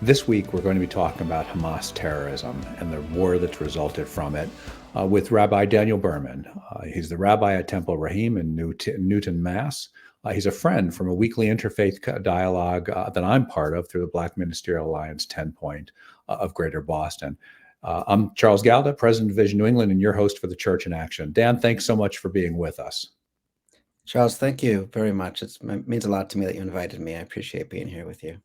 This week, we're going to be talking about Hamas terrorism and the war that's resulted from it with Rabbi Daniel Berman. He's the rabbi at Temple Reyim in Newton, Mass. He's a friend from a weekly interfaith dialogue that I'm part of through the Black Ministerial Alliance 10 Point of Greater Boston. I'm Charles Galda, President of Vision New England, and your host for the Church in Action. Dan, thanks so much for being with us. Charles, thank you very much. It means a lot to me that you invited me. I appreciate being here with you.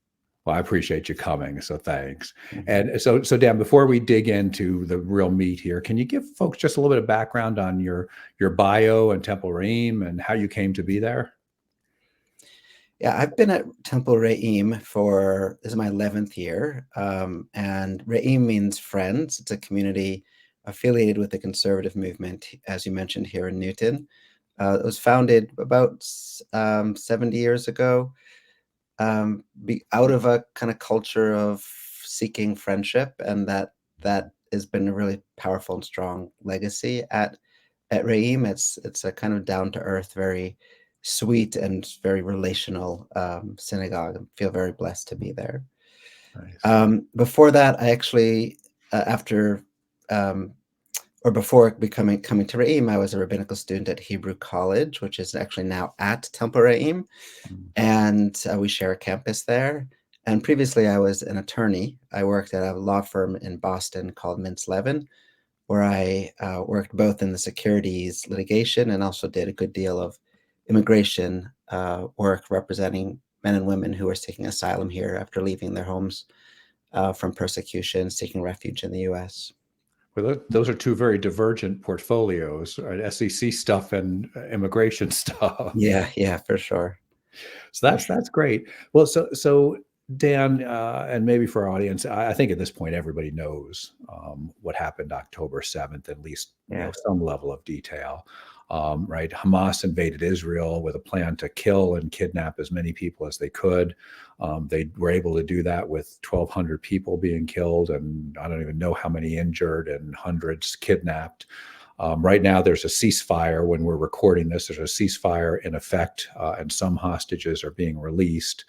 Well, I appreciate you coming, so thanks. Mm-hmm. And so Dan, before we dig into the real meat here, can you give folks just a little bit of background on your bio and Temple Reyim and how you came to be there? Yeah, I've been at Temple Reyim this is my 11th year, and Reyim means friends. It's a community affiliated with the conservative movement, as you mentioned, here in Newton. It was founded about 70 years ago. Out of a kind of culture of seeking friendship, and that has been a really powerful and strong legacy at Reyim. It's a kind of down to earth, very sweet and very relational synagogue. I feel very blessed to be there. Nice. Before that, I actually before coming to Reyim, I was a rabbinical student at Hebrew College, which is actually now at Temple Reyim. And we share a campus there. And previously, I was an attorney. I worked at a law firm in Boston called Mintz Levin, where I worked both in the securities litigation and also did a good deal of immigration work representing men and women who are seeking asylum here after leaving their homes from persecution, seeking refuge in the U.S. Well, those are two very divergent portfolios, right? SEC stuff and immigration stuff. Yeah, for sure. So that's great. Well, so Dan, and maybe for our audience, I think at this point everybody knows what happened October 7th, at least some level of detail. Right, Hamas invaded Israel with a plan to kill and kidnap as many people as they could. They were able to do that with 1,200 people being killed, and I don't even know how many injured and hundreds kidnapped. Right now, there's a ceasefire. When we're recording this, there's a ceasefire in effect, and some hostages are being released.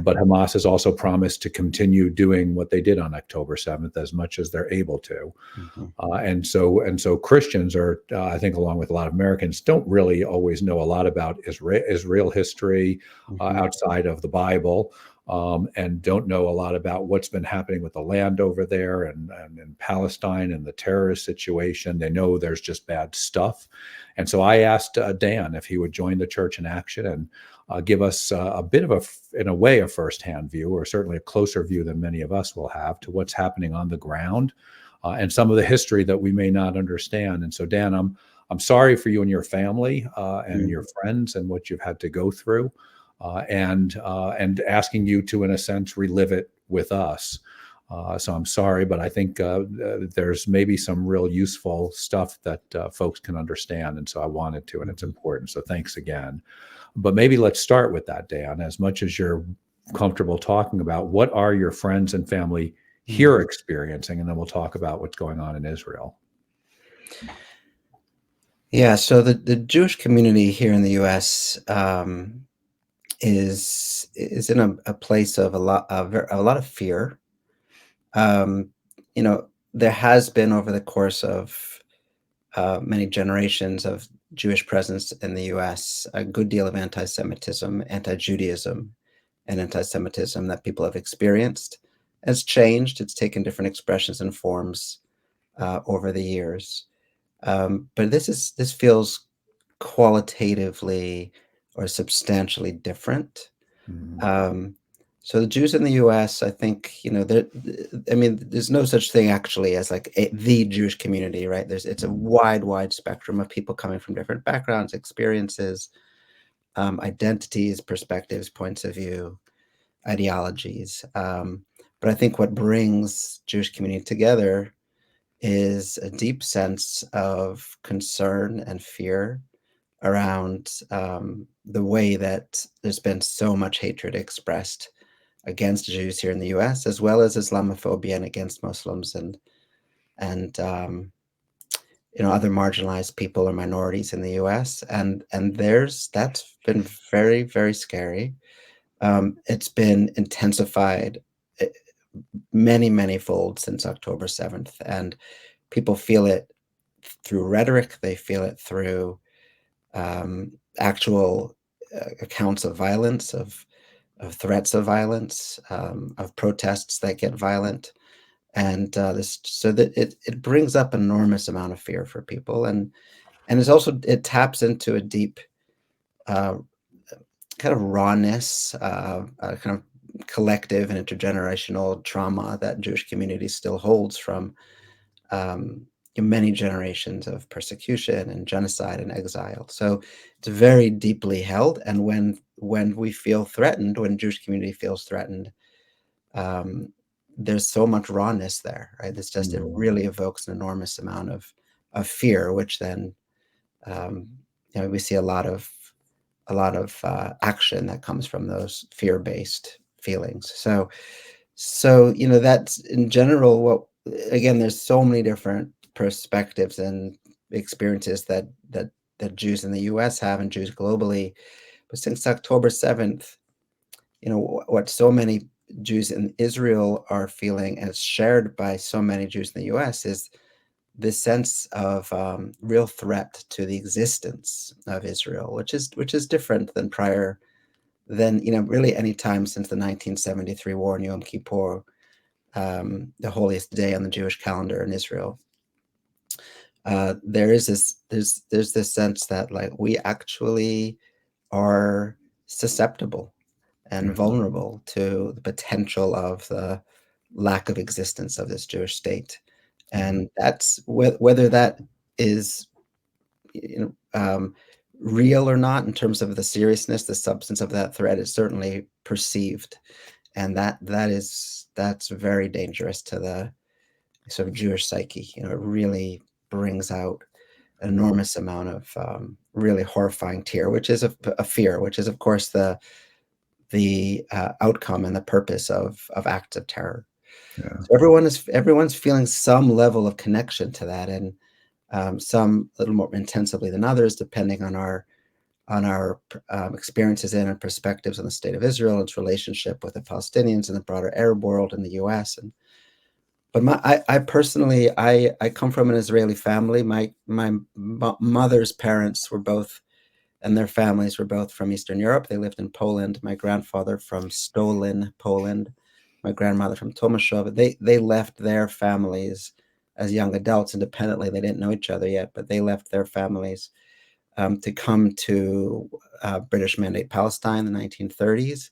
But Hamas has also promised to continue doing what they did on October 7th as much as they're able to. Mm-hmm. And so Christians are, I think, along with a lot of Americans, don't really always know a lot about Israel history outside of the Bible, and don't know a lot about what's been happening with the land over there and in Palestine and the terrorist situation. They know there's just bad stuff. And so I asked Dan if he would join the Church in Action and give us a bit of in a way, a firsthand view, or certainly a closer view than many of us will have to what's happening on the ground and some of the history that we may not understand. And so, Dan, I'm sorry for you and your family and your friends and what you've had to go through, and asking you to, in a sense, relive it with us. So I'm sorry, but I think there's maybe some real useful stuff that folks can understand. And so I wanted to, and it's important. So thanks again. But maybe let's start with that, Dan. As much as you're comfortable talking about, what are your friends and family here experiencing? And then we'll talk about what's going on in Israel. Yeah, so the Jewish community here in the U.S. Is in a place of a lot of fear. There has been, over the course of many generations of Jewish presence in the U.S., a good deal of anti-Semitism, anti-Judaism, and anti-Semitism that people have experienced. It's changed. It's taken different expressions and forms over the years. But this feels qualitatively or substantially different. So the Jews in the U.S., I think, there's no such thing actually as like the Jewish community, right? It's a wide spectrum of people coming from different backgrounds, experiences, identities, perspectives, points of view, ideologies. But I think what brings Jewish community together is a deep sense of concern and fear around the way that there's been so much hatred expressed against Jews here in the U.S., as well as Islamophobia and against Muslims and other marginalized people or minorities in the U.S. And that's been very, very scary. It's been intensified many fold since October 7th, and people feel it through rhetoric. They feel it through actual accounts of violence, of threats of violence, of protests that get violent, and so that it brings up an enormous amount of fear for people, and it taps into a deep uh, kind of rawness, kind of collective and intergenerational trauma that Jewish community still holds from um, many generations of persecution and genocide and exile. So it's very deeply held. And when we feel threatened, when Jewish community feels threatened, um, there's so much rawness there, right? It really evokes an enormous amount of fear, which then um, we see a lot of action that comes from those fear-based feelings. So that's in general what. Again, there's so many different perspectives and experiences that Jews in the U.S. have and Jews globally. But since October 7th, what so many Jews in Israel are feeling, and it's shared by so many Jews in the U.S., is this sense of real threat to the existence of Israel, which is different than really any time since the 1973 war in Yom Kippur, the holiest day on the Jewish calendar in Israel. There's this sense that like we actually are susceptible and vulnerable to the potential of the lack of existence of this Jewish state. And that's whether that is real or not in terms of the seriousness, the substance of that threat is certainly perceived. And that's very dangerous to the sort of Jewish psyche. It really brings out an enormous amount of really horrifying fear, which is a fear, which is of course the outcome and the purpose of acts of terror. Yeah. So everyone's feeling some level of connection to that, and some a little more intensively than others, depending on our experiences in and perspectives on the state of Israel, its relationship with the Palestinians and the broader Arab world and the U.S. But I personally, I come from an Israeli family. My mother's parents were both, and their families were both from Eastern Europe. They lived in Poland. My grandfather from Stolin, Poland. My grandmother from Tomaszów. They left their families as young adults independently. They didn't know each other yet, but they left their families to come to British Mandate Palestine in the 1930s.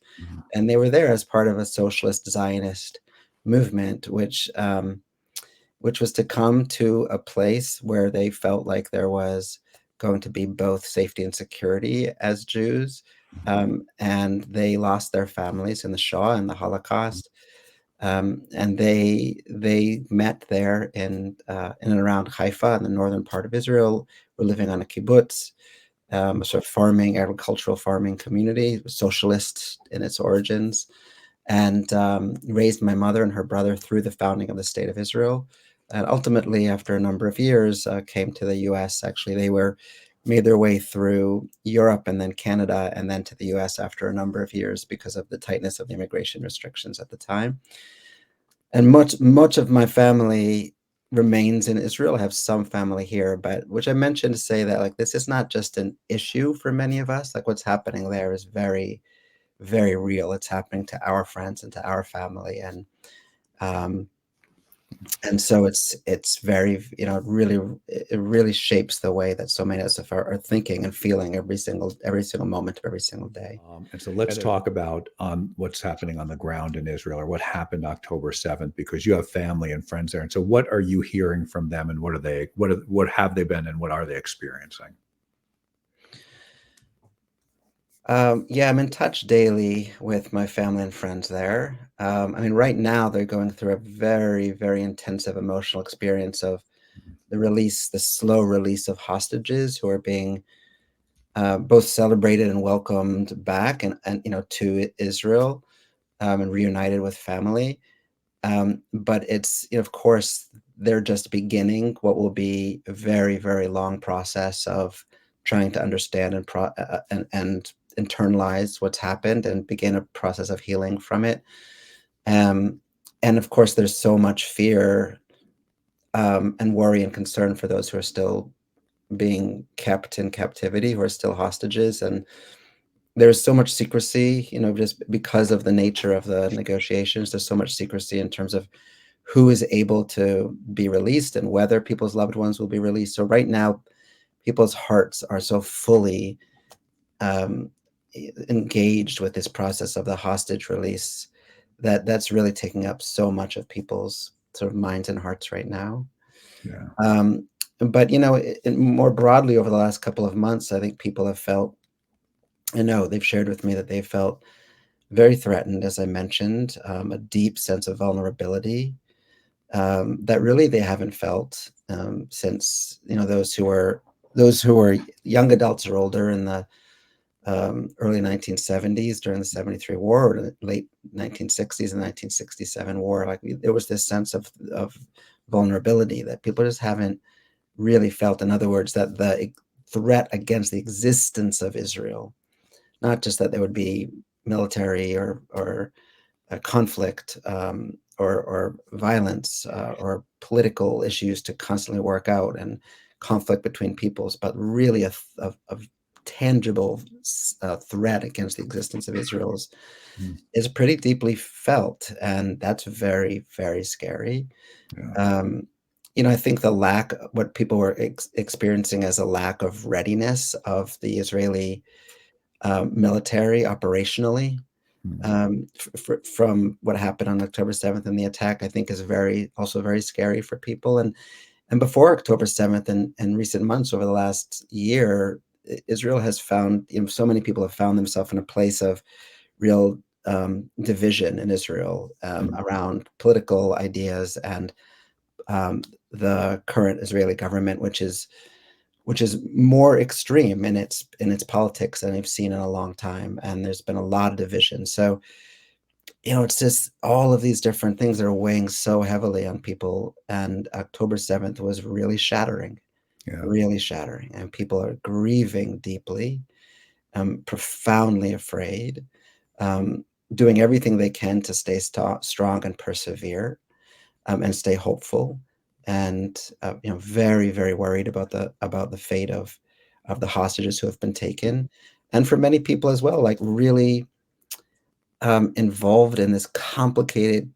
And they were there as part of a socialist Zionist movement, which was to come to a place where they felt like there was going to be both safety and security as Jews. And they lost their families in the Shoah and the Holocaust. And they met there in and around Haifa in the northern part of Israel. Were living on a kibbutz, a sort of agricultural farming community, socialist in its origins, and raised my mother and her brother through the founding of the State of Israel. And ultimately, after a number of years, came to the U.S. Actually, they made their way through Europe and then Canada and then to the U.S. after a number of years because of the tightness of the immigration restrictions at the time. And much of my family remains in Israel. I have some family here, but which I mentioned to say that like this is not just an issue for many of us. Like what's happening there is very, very real. It's happening to our friends and to our family, and so it's very it really shapes the way that so many of us are thinking and feeling every single moment of every single day. And so let's talk about what's happening on the ground in Israel, or what happened October 7th, because you have family and friends there. And so what are you hearing from them, and what have they been, and what are they experiencing? Yeah, I'm in touch daily with my family and friends there. I mean, right now they're going through a very, very intensive emotional experience of the slow release of hostages who are being both celebrated and welcomed back and to Israel, and reunited with family. But it's, of course, they're just beginning what will be a very, very long process of trying to understand and internalize what's happened and begin a process of healing from it. Um, And of course, there's so much fear and worry and concern for those who are still being kept in captivity, who are still hostages. And there's so much secrecy, just because of the nature of the negotiations. There's so much secrecy in terms of who is able to be released and whether people's loved ones will be released. So right now, people's hearts are so fully um, engaged with this process of the hostage release that's really taking up so much of people's sort of minds and hearts right now. Yeah. Um, but more broadly over the last couple of months, I think people have felt. I know they've shared with me that they felt very threatened, as I mentioned, a deep sense of vulnerability that really they haven't felt since those who were young adults or older in the early 1970s during the 73 war, or the late 1960s and 1967 war. Like there was this sense of vulnerability that people just haven't really felt. In other words, that the threat against the existence of Israel, not just that there would be military or a conflict or violence or political issues to constantly work out, and conflict between peoples, but really a tangible threat against the existence of Israel Mm. is pretty deeply felt, and that's very, very scary. Yeah. Um, I think what people were experiencing as a lack of readiness of the Israeli military operationally, Mm. from what happened on October 7th and the attack, I think is also very scary for people. And before October 7th and recent months over the last year, Israel has found, so many people have found themselves in a place of real division in Israel Mm. around political ideas and the current Israeli government, which is more extreme in its politics than I've seen in a long time, and there's been a lot of division. So it's just all of these different things that are weighing so heavily on people. And October 7th was Yeah. really shattering. And people are grieving deeply, profoundly afraid, um, doing everything they can to stay strong and persevere, and stay hopeful. And very, very worried about the fate of the hostages who have been taken. And for many people as well, like really involved in this complicated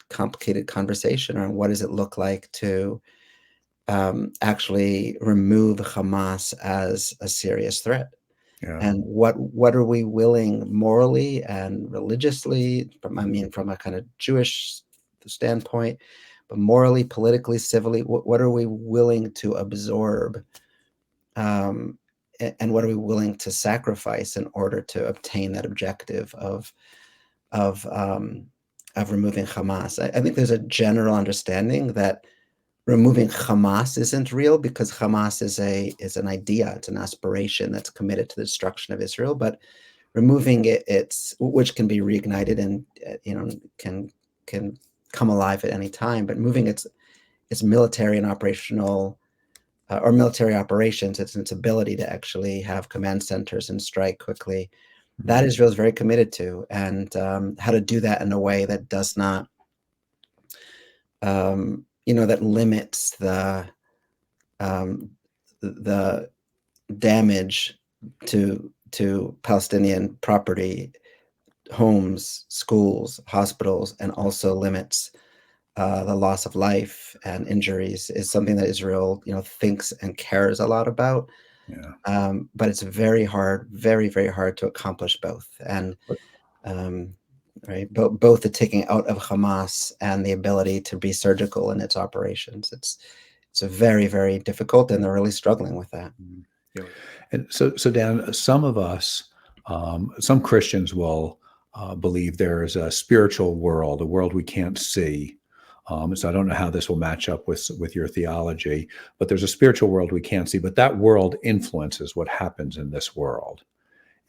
conversation around what does it look like to actually remove Hamas as a serious threat, Yeah. and what are we willing morally and religiously, from a kind of Jewish standpoint, but morally, politically, civilly, what are we willing to absorb, and what are we willing to sacrifice in order to obtain that objective of um, of removing Hamas. I think there's a general understanding that removing Hamas isn't real because Hamas is an idea, it's an aspiration that's committed to the destruction of Israel. But removing it's which can be reignited and can come alive at any time. But moving its military and operational or military operations, its ability to actually have command centers and strike quickly, that Mm. Israel is very committed to, and how to do that in a way that does not, that limits um, the damage to Palestinian property, homes, schools, hospitals, and also limits the loss of life and injuries, is something that Israel, thinks and cares a lot about. Yeah. But it's very hard, very, very hard to accomplish both. And But um, right, both the taking out of Hamas and the ability to be surgical in its operations. It's a very, very difficult, and they're really struggling with that. mm, yeah. And so Dan, some of us, some Christians will believe there is a spiritual world, a world we can't see. So I don't know how this will match up with your theology, but there's a spiritual world we can't see, but that world influences what happens in this world.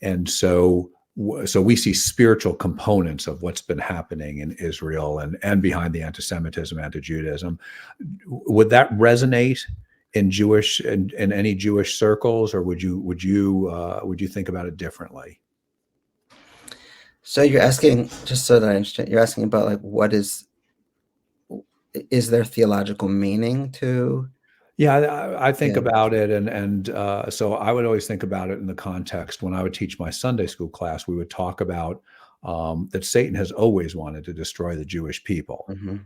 And so we see spiritual components of what's been happening in Israel and behind the anti-Semitism, anti-Judaism. Would that resonate in in any Jewish circles, or would you think about it differently? So you're asking, just so that I understand, you're asking about like is there theological meaning to? Yeah, I think Yeah. about it, and so I would always think about it in the context when I would teach my Sunday school class. We would talk about that Satan has always wanted to destroy the Jewish people, Mhm.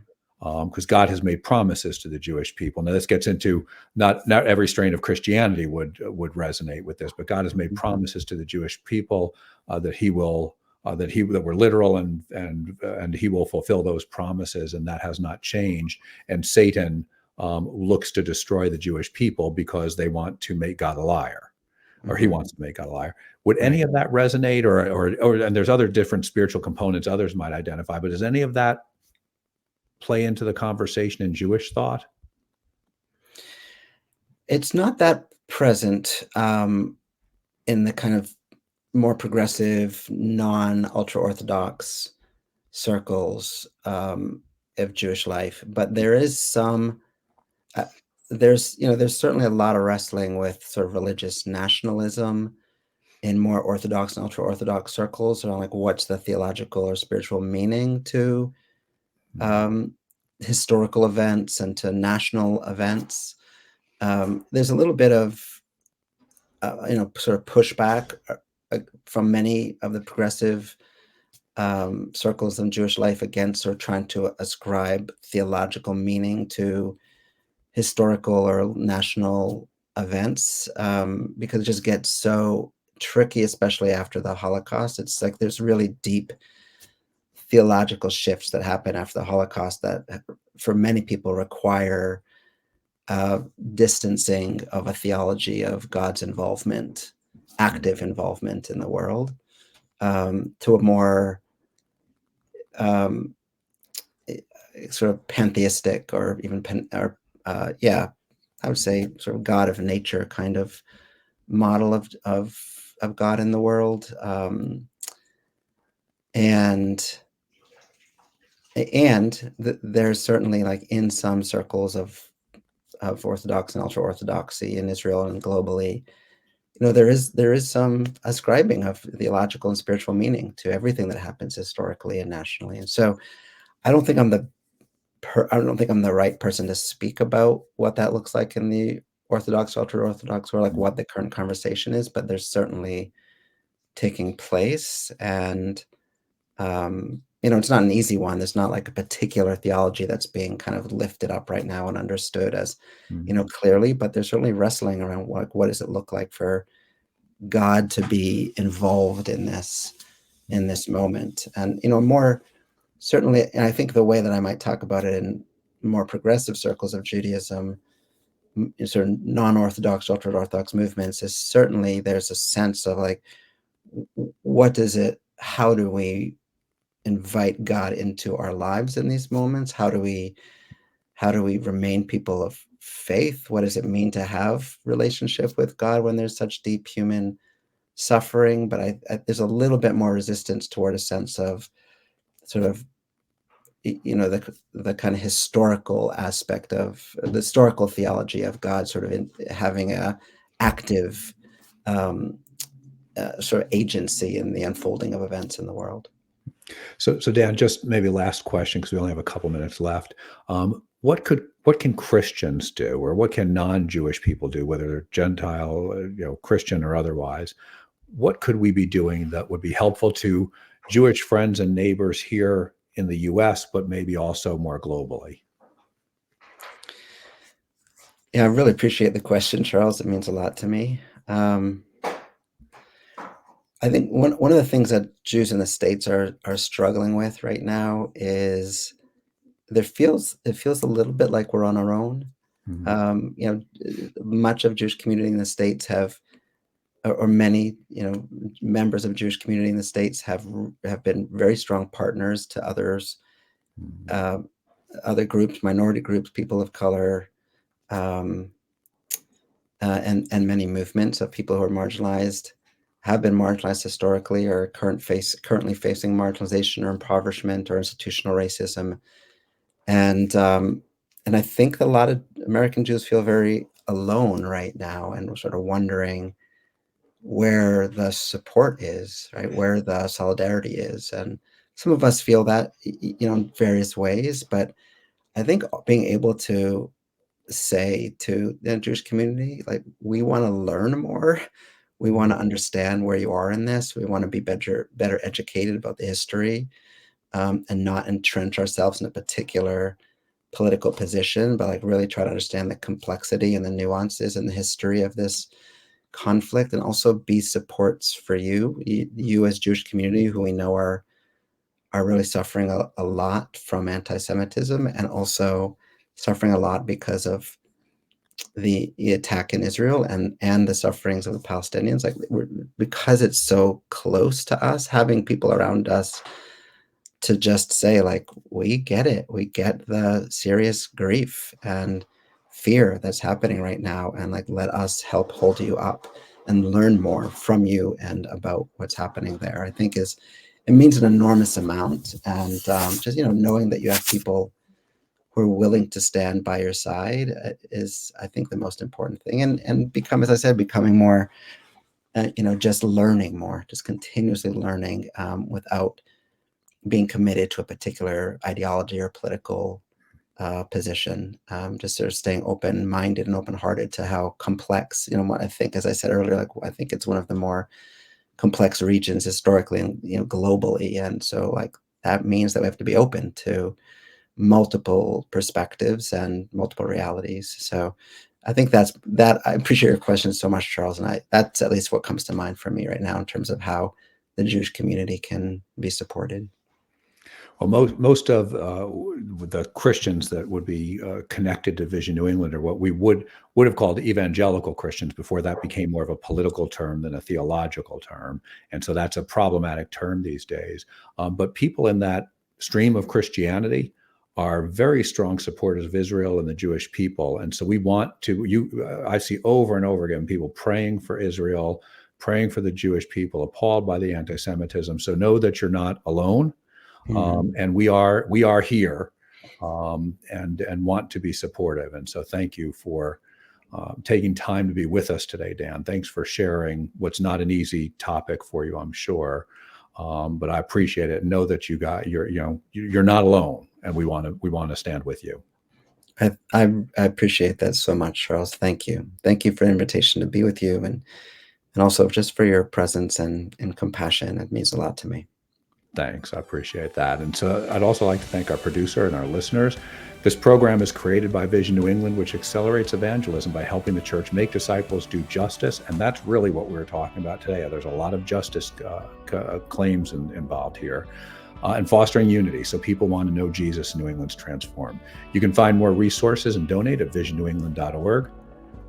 because God has made promises to the Jewish people. Now, this gets into not every strain of Christianity would resonate with this, but God has made Mhm. promises to the Jewish people that He will that were literal, and He will fulfill those promises, and that has not changed. And Satan looks to destroy the Jewish people because they want to make God a liar, or he Mhm. wants to make God a liar. Would any Right. of that resonate, or and there's other different spiritual components others might identify, but does any of that play into the conversation in Jewish thought? It's not that present, in the kind of more progressive, non-ultra Orthodox circles, of Jewish life, but there is some, uh, there's certainly a lot of wrestling with sort of religious nationalism in more Orthodox and ultra Orthodox circles around, like, what's the theological or spiritual meaning to, Mhm, um, historical events and to national events. There's a little bit of, sort of pushback, from many of the progressive, circles in Jewish life against sort of trying to ascribe theological meaning to historical or national events, because it just gets so tricky, especially after the Holocaust. It's like there's really deep theological shifts that happen after the Holocaust that, for many people, require distancing of a theology of God's involvement, mhm, active involvement in the world, to a more, um, eh, sort of pantheistic, or even yeah, I would say sort of God of nature kind of model of God in the world, and there's certainly, like, in some circles of Orthodox and ultra Orthodoxy in Israel and globally, there is some ascribing of theological and spiritual meaning to everything that happens historically and nationally. And so I don't think I'm the I don't think I'm the right person to speak about what that looks like in the Orthodox, ultra Orthodox, or like mhm, what the current conversation is, but there's certainly taking place. And it's not an easy one. There's not like a particular theology that's being kind of lifted up right now and understood as, mhm, clearly, but there's certainly wrestling around what does it look like for God to be involved in mhm, this moment. And more certainly, and I think the way that I might talk about it in more progressive circles of Judaism, sort of non-Orthodox, ultra-Orthodox movements, is certainly there's a sense of, like, what does it how do we invite God into our lives in these moments? How do we remain people of faith? What does it mean to have relationship with God when there's such deep human suffering? But there's a little bit more resistance toward a sense of sort of, the kind of historical aspect of the historical theology of God, sort of in having a active, um, sort of agency in the unfolding of events in the world. So Dan, just maybe last question, because we only have a couple minutes left. What can Christians do, or what can non-Jewish people do, whether they're Gentile, Christian or otherwise? What could we be doing that would be helpful to Jewish friends and neighbors here in the U.S., but maybe also more globally? Yeah, I really appreciate the question, Charles. It means a lot to me. I think one of the things that Jews in the States are struggling with right now is it feels a little bit like we're on our own. Mhm, Much of Jewish community in the States have, or many, members of Jewish community in the States have been very strong partners to others, mhm, uh, other groups, minority groups, people of color, um, and many movements of people who are marginalized, have been marginalized historically, or currently facing marginalization or impoverishment or institutional racism. And I think that a lot of American Jews feel very alone right now, and we're sort of wondering where the support is, right? Where the solidarity is. And some of us feel that, in various ways, but I think being able to say to the Jewish community, like, we want to learn more. We want to understand where you are in this. We want to be better educated about the history, and not entrench ourselves in a particular political position, but like really try to understand the complexity and the nuances and the history of this conflict, and also be supports for you as Jewish community, who we know are really suffering a lot from anti-Semitism, and also suffering a lot because of the attack in Israel, and the sufferings of the Palestinians. Like, because it's so close to us, having people around us to just say, like, we get it. We get the serious grief and fear that's happening right now, and like, let us help hold you up and learn more from you and about what's happening there. I think it means an enormous amount, and just knowing that you have people who are willing to stand by your side is, I think, the most important thing. And as I said, becoming more, just learning more, just continuously learning, without being committed to a particular ideology or political position. Just sort of staying open-minded and open-hearted to how complex, what I think, as I said earlier, like, I think it's one of the more complex regions historically and globally. And so, like, that means that we have to be open to multiple perspectives and multiple realities. So I think that. I appreciate your question so much, Charles, and that's at least what comes to mind for me right now in terms of how the Jewish community can be supported. Well, most of the Christians that would be connected to Vision New England are what we would have called evangelical Christians before that became more of a political term than a theological term, and so that's a problematic term these days. But people in that stream of Christianity are very strong supporters of Israel and the Jewish people, and so we want to. I see over and over again people praying for Israel, praying for the Jewish people, appalled by the anti-Semitism. So know that you're not alone. And we are here, and want to be supportive. And so thank you for taking time to be with us today, Dan. Thanks for sharing what's not an easy topic for you, I'm sure. But I appreciate it. Know that you're not alone, and we want to stand with you. I appreciate that so much, Charles. Thank you. Thank you for the invitation to be with you, and also just for your presence and compassion. It means a lot to me. Thanks. I appreciate that. And so I'd also like to thank our producer and our listeners. This program is created by Vision New England, which accelerates evangelism by helping the church make disciples, do justice. And that's really what we're talking about today. There's a lot of justice claims involved here. And fostering unity, so people want to know Jesus in New England's transformed. You can find more resources and donate at visionnew.org.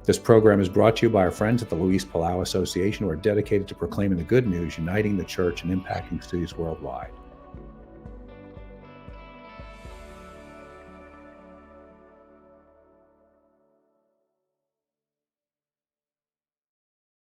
This program is brought to you by our friends at the Luis Palau Association, who are dedicated to proclaiming the good news, uniting the church, and impacting cities worldwide.